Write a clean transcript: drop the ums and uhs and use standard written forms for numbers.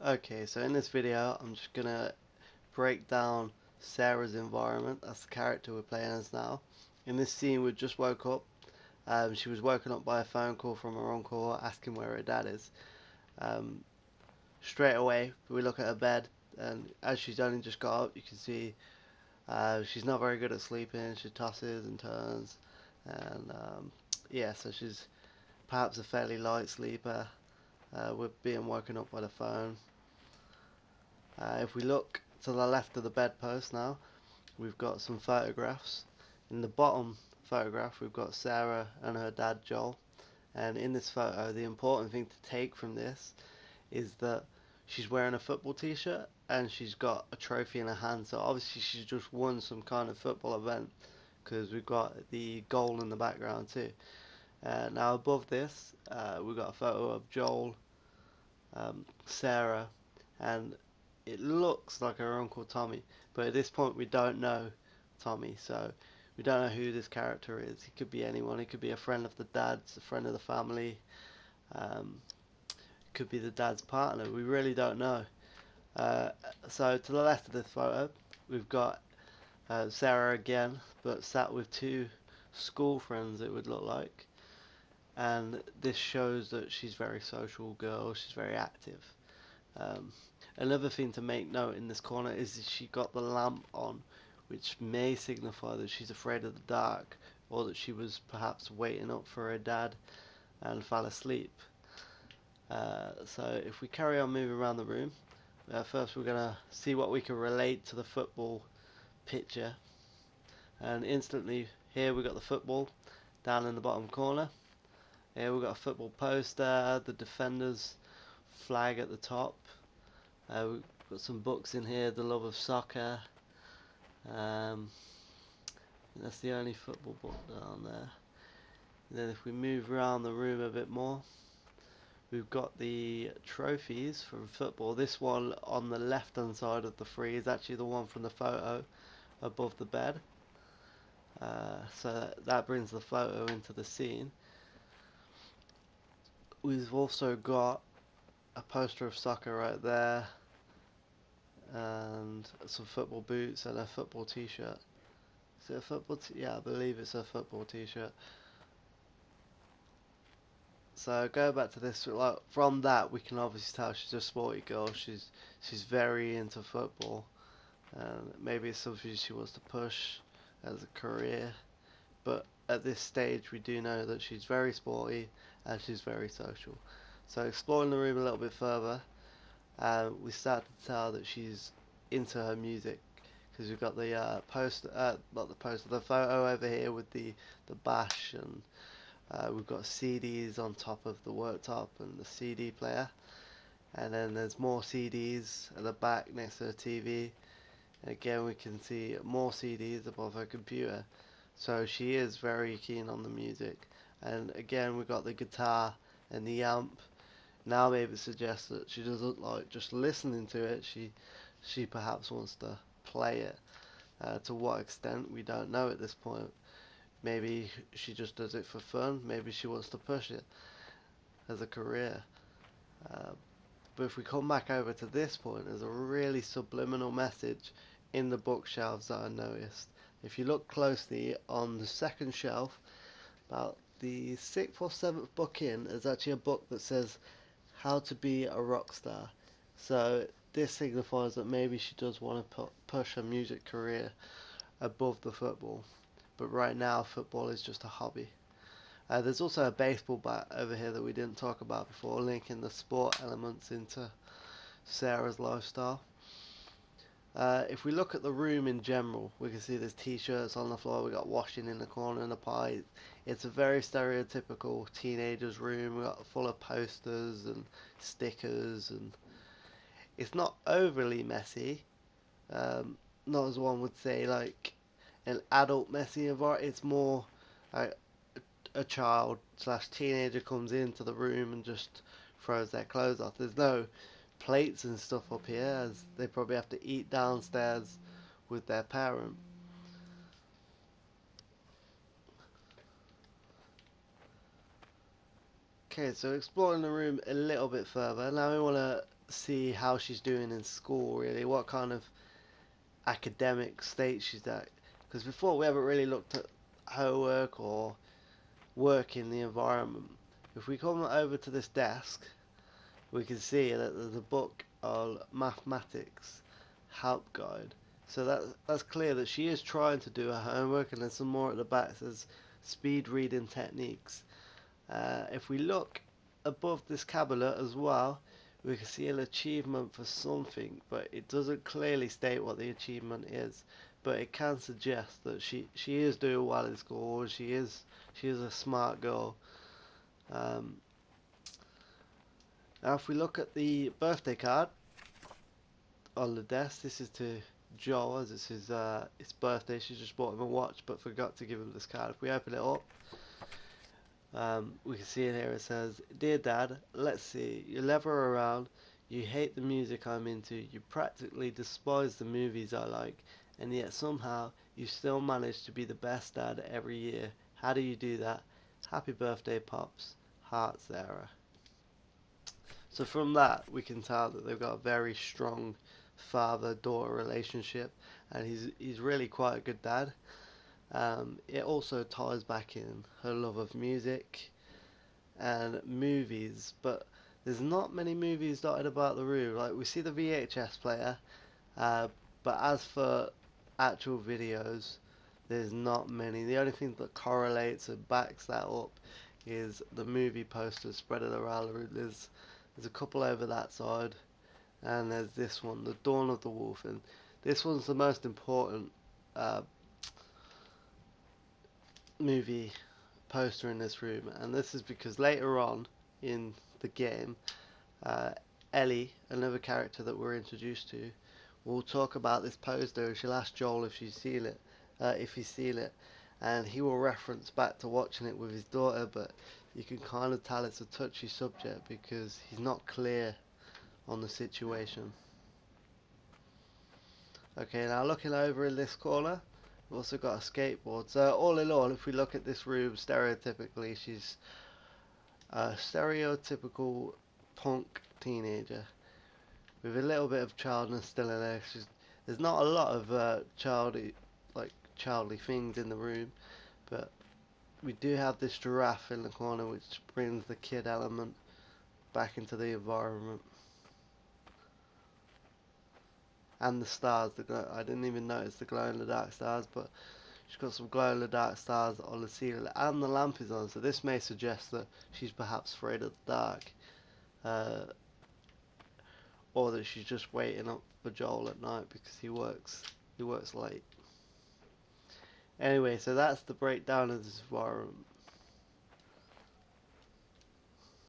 Okay, so in this video, I'm just gonna break down Sarah's environment. That's the character we're playing as now. In this scene, we just woke up. She was woken up by a phone call from her uncle asking where her dad is. Um, Straight away, we look at her bed, and as she's only just got up, you can see she's not very good at sleeping. She tosses and turns, and yeah, so she's perhaps a fairly light sleeper. With being woken up by the phone. If we look to the left of the bedpost now, we've got some photographs. In the bottom photograph, we've got Sarah and her dad Joel. And in this photo, the important thing to take from this is that she's wearing a football t-shirt and she's got a trophy in her hand. So obviously she's just won some kind of football event because we've got the goal in the background too. Now above this, we've got a photo of Joel, Sarah, and it looks like her Uncle Tommy, but at this point we don't know Tommy, so we don't know who this character is. He could be anyone. He could be a friend of the dad's, a friend of the family. Um, could be the dad's partner. We really don't know. Uh, so to the left of this photo, we've got Sarah again, but sat with two school friends. It would look like, and this shows that she's a very social girl. She's very active. Um, Another thing to make note in this corner is that she got the lamp on, which may signify that she's afraid of the dark, or that she was perhaps waiting up for her dad and fell asleep. So if we carry on moving around the room, first we're going to see what we can relate to the football picture. And instantly, here we got the football down in the bottom corner. Here we got a football poster, the defender's flag at the top. We've got some books in here, The Love of Soccer. Um, that's the only football book down there. And then if we move around the room a bit more, we've got the trophies from football. This one on the left hand side of the three is actually the one from the photo above the bed. So that brings the photo into the scene. We've also got a poster of soccer right there, and some football boots and a football t-shirt. Is it a football yeah, I believe it's a football t-shirt. So go back to this, like from that we can obviously tell she's a sporty girl. She's very into football, and maybe it's something she wants to push as a career. But at this stage we do know that she's very sporty and she's very social. So exploring the room a little bit further, we start to tell that she's into her music because we've got the not the poster, the photo over here with the bash, and we've got CDs on top of the worktop and the CD player, and then there's more CDs at the back next to the TV. And again, we can see more CDs above her computer. So she is very keen on the music. And again, we've got the guitar and the amp. Now maybe suggests that she doesn't like just listening to it. She perhaps wants to play it. To what extent, we don't know at this point. Maybe she just does it for fun. Maybe she wants to push it as a career. Uh, but if we come back over to this point, there's a really subliminal message in the bookshelves that I noticed. If you look closely on the second shelf, about the sixth or seventh book in, there's actually a book that says How to Be a Rock Star. So this signifies that maybe she does want to push her music career above the football. But right now, football is just a hobby. There's also a baseball bat over here that we didn't talk about before, linking the sport elements into Sarah's lifestyle. If we look at the room in general, we can see there's t-shirts on the floor, we got washing in the corner and a pie. It's a very stereotypical teenager's room. We got full of posters and stickers, and it's not overly messy. Not as one would say like an adult messy environment. It's more like a child slash teenager comes into the room and just throws their clothes off. There's no plates and stuff up here, as they probably have to eat downstairs with their parent. Okay, so exploring the room a little bit further. Now we want to see how she's doing in school, really, what kind of academic state she's at. Because before we haven't really looked at her work or work in the environment. If we come over to this desk, we can see that there's a book of mathematics help guide. So that's clear that she is trying to do her homework, and there's some more at the back that says speed reading techniques. If we look above this cabinet as well, we can see an achievement for something, but it doesn't clearly state what the achievement is. But it can suggest that she is doing well in school. She is a smart girl. Um, Now, if we look at the birthday card on the desk, this is to Joel, as it's his birthday. She just bought him a watch, but forgot to give him this card. If we open it up, we can see in here it says, "Dear Dad, let's see. You never around. You hate the music I'm into. You practically despise the movies I like, and yet somehow you still manage to be the best dad every year. How do you do that? Happy birthday, Pops. Heart, Sarah." So from that, we can tell that they've got a very strong father-daughter relationship, and he's really quite a good dad. It also ties back in her love of music and movies, but there's not many movies dotted about the room. Like, we see the VHS player, uh, but as for actual videos, there's not many. The only thing that correlates and backs that up is the movie posters spreading around the room. There's a couple over that side, and there's this one, The Dawn of the Wolf, and this one's the most important uh, movie poster in this room, and this is because later on in the game, uh, Ellie, another character that we're introduced to, will talk about this poster, and she'll ask Joel if he's seen it, and he will reference back to watching it with his daughter, but you can kind of tell it's a touchy subject because he's not clear on the situation. Okay, now looking over in this corner, we've also got a skateboard. So all in all, if we look at this room stereotypically, she's a stereotypical punk teenager with a little bit of childness still in there. There's not a lot of childly things in the room, but we do have this giraffe in the corner, which brings the kid element back into the environment. And the stars, I didn't even notice the glow in the dark stars, but she's got some glow in the dark stars on the ceiling, and the lamp is on, so this may suggest that she's perhaps afraid of the dark, or that she's just waiting up for Joel at night because he works late. Anyway, so that's the breakdown of this environment.